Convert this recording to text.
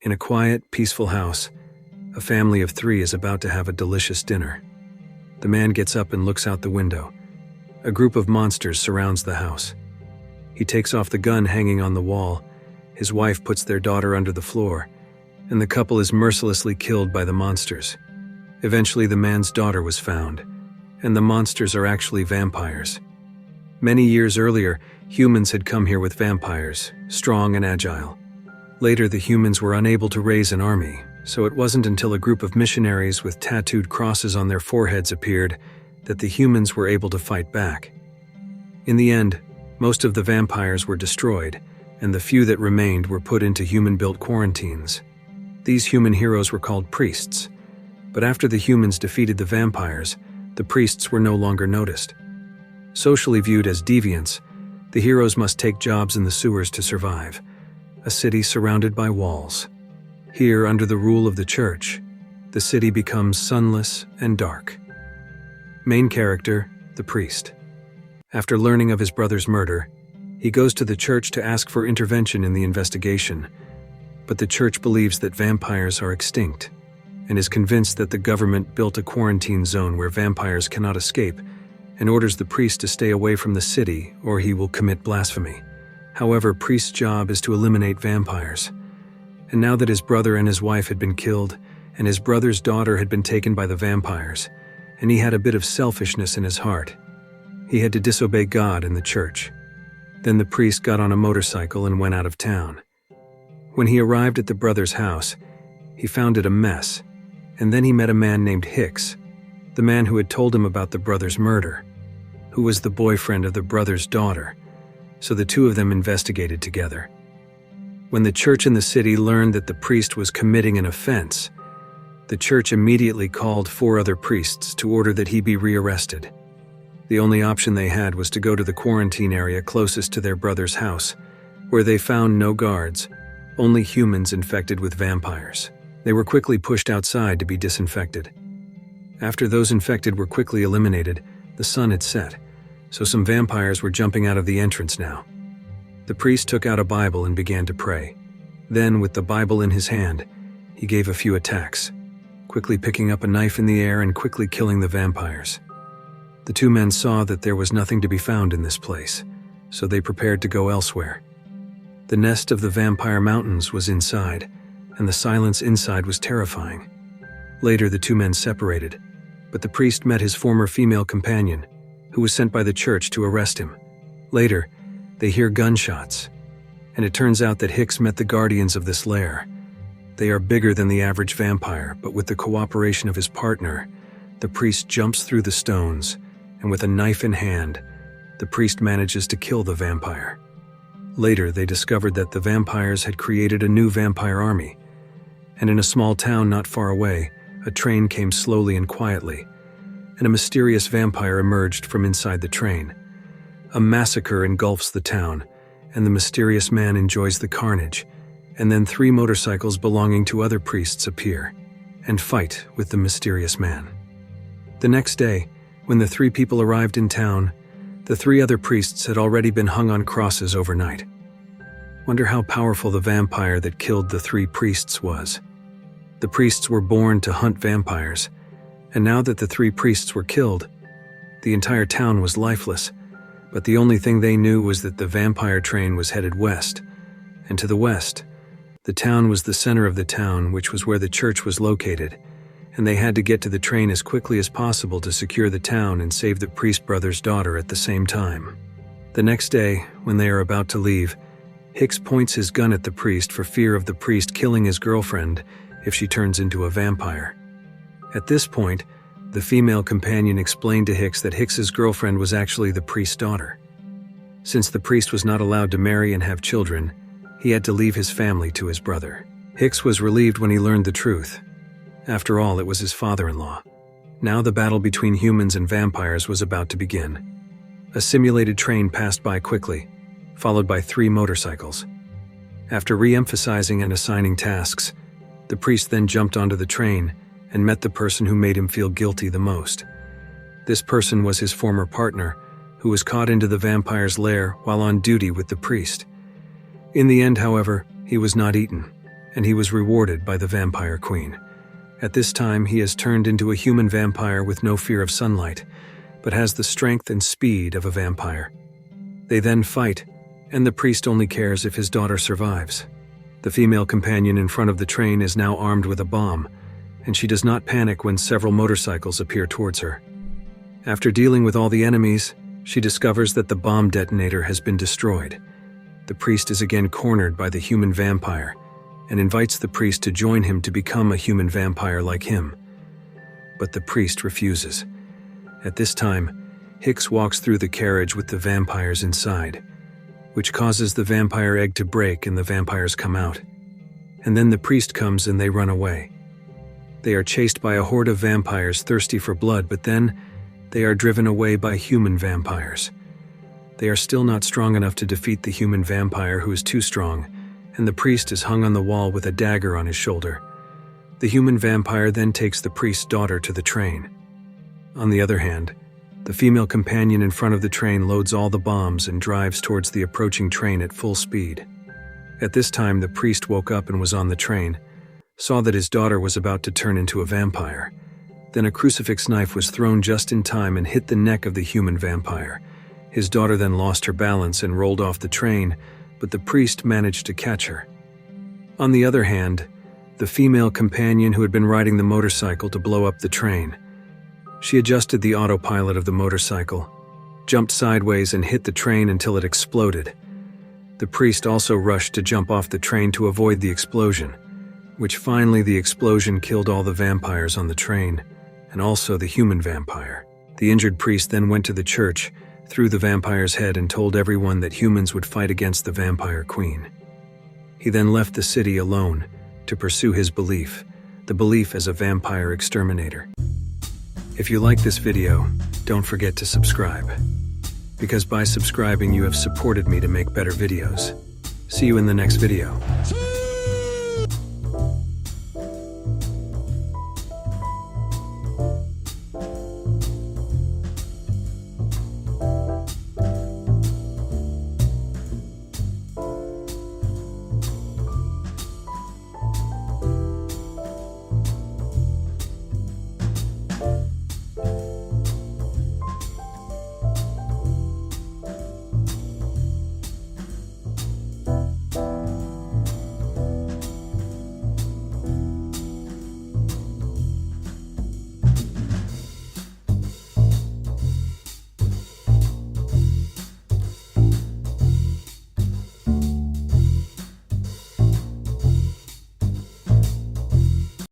In a quiet, peaceful house, a family of 3 is about to have a delicious dinner. The man gets up and looks out the window. A group of monsters surrounds the house. He takes off the gun hanging on the wall. His wife puts their daughter under the floor, and the couple is mercilessly killed by the monsters. Eventually, the man's daughter was found, and the monsters are actually vampires. Many years earlier, humans had come here with vampires, strong and agile. Later, the humans were unable to raise an army, so it wasn't until a group of missionaries with tattooed crosses on their foreheads appeared that the humans were able to fight back. In the end, most of the vampires were destroyed, and the few that remained were put into human-built quarantines. These human heroes were called priests, but after the humans defeated the vampires, the priests were no longer noticed. Socially viewed as deviants, the heroes must take jobs in the sewers to survive, a city surrounded by walls. Here, under the rule of the church, the city becomes sunless and dark. Main character, the priest. After learning of his brother's murder, he goes to the church to ask for intervention in the investigation, but the church believes that vampires are extinct and is convinced that the government built a quarantine zone where vampires cannot escape and orders the priest to stay away from the city or he will commit blasphemy. However, priest's job is to eliminate vampires. And now that his brother and his wife had been killed and his brother's daughter had been taken by the vampires, and he had a bit of selfishness in his heart, he had to disobey God and the church. Then the priest got on a motorcycle and went out of town. When he arrived at the brother's house, he found it a mess, and then he met a man named Hicks, the man who had told him about the brother's murder, who was the boyfriend of the brother's daughter, so the two of them investigated together. When the church in the city learned that the priest was committing an offense, the church immediately called 4 other priests to order that he be rearrested. The only option they had was to go to the quarantine area closest to their brother's house, where they found no guards, only humans infected with vampires. They were quickly pushed outside to be disinfected. After those infected were quickly eliminated, the sun had set, so some vampires were jumping out of the entrance now. The priest took out a Bible and began to pray. Then, with the Bible in his hand, he gave a few attacks, quickly picking up a knife in the air and quickly killing the vampires. The 2 men saw that there was nothing to be found in this place, so they prepared to go elsewhere. The nest of the vampire mountains was inside, and the silence inside was terrifying. Later, the 2 men separated, but the priest met his former female companion, who was sent by the church to arrest him. Later, they hear gunshots, and it turns out that Hicks met the guardians of this lair. They are bigger than the average vampire, but with the cooperation of his partner, the priest jumps through the stones, and with a knife in hand, the priest manages to kill the vampire. Later, they discovered that the vampires had created a new vampire army, and in a small town not far away, a train came slowly and quietly, and a mysterious vampire emerged from inside the train. A massacre engulfs the town, and the mysterious man enjoys the carnage, and then 3 motorcycles belonging to other priests appear and fight with the mysterious man. The next day, when the 3 people arrived in town, the 3 other priests had already been hung on crosses overnight. Wonder how powerful the vampire that killed the 3 priests was. The priests were born to hunt vampires, and now that the 3 priests were killed, the entire town was lifeless, but the only thing they knew was that the vampire train was headed west, and to the west, the town was the center of the town, which was where the church was located, and they had to get to the train as quickly as possible to secure the town and save the priest brother's daughter at the same time. The next day, when they are about to leave, Hicks points his gun at the priest for fear of the priest killing his girlfriend if she turns into a vampire. At this point, the female companion explained to Hicks that Hicks's girlfriend was actually the priest's daughter. Since the priest was not allowed to marry and have children, he had to leave his family to his brother. Hicks was relieved when he learned the truth. After all, it was his father-in-law. Now the battle between humans and vampires was about to begin. A simulated train passed by quickly, followed by 3 motorcycles. After re-emphasizing and assigning tasks, the priest then jumped onto the train and met the person who made him feel guilty the most. This person was his former partner, who was caught into the vampire's lair while on duty with the priest. In the end, however, he was not eaten, and he was rewarded by the vampire queen. At this time, he has turned into a human vampire with no fear of sunlight, but has the strength and speed of a vampire. They then fight, and the priest only cares if his daughter survives. The female companion in front of the train is now armed with a bomb, and she does not panic when several motorcycles appear towards her. After dealing with all the enemies, she discovers that the bomb detonator has been destroyed. The priest is again cornered by the human vampire, and invites the priest to join him to become a human vampire like him. But the priest refuses. At this time, Hicks walks through the carriage with the vampires inside, which causes the vampire egg to break and the vampires come out. And then the priest comes and they run away. They are chased by a horde of vampires thirsty for blood, but then they are driven away by human vampires. They are still not strong enough to defeat the human vampire, who is too strong, and the priest is hung on the wall with a dagger on his shoulder. The human vampire then takes the priest's daughter to the train. On the other hand, the female companion in front of the train loads all the bombs and drives towards the approaching train at full speed. At this time, the priest woke up and was on the train, saw that his daughter was about to turn into a vampire. Then a crucifix knife was thrown just in time and hit the neck of the human vampire. His daughter then lost her balance and rolled off the train, but the priest managed to catch her. On the other hand, the female companion who had been riding the motorcycle to blow up the train. She adjusted the autopilot of the motorcycle, jumped sideways and hit the train until it exploded. The priest also rushed to jump off the train to avoid the explosion, which finally the explosion killed all the vampires on the train, and also the human vampire. The injured priest then went to the church, threw the vampire's head and told everyone that humans would fight against the vampire queen. He then left the city alone to pursue his belief, the belief as a vampire exterminator. If you like this video, don't forget to subscribe, because by subscribing you have supported me to make better videos. See you in the next video.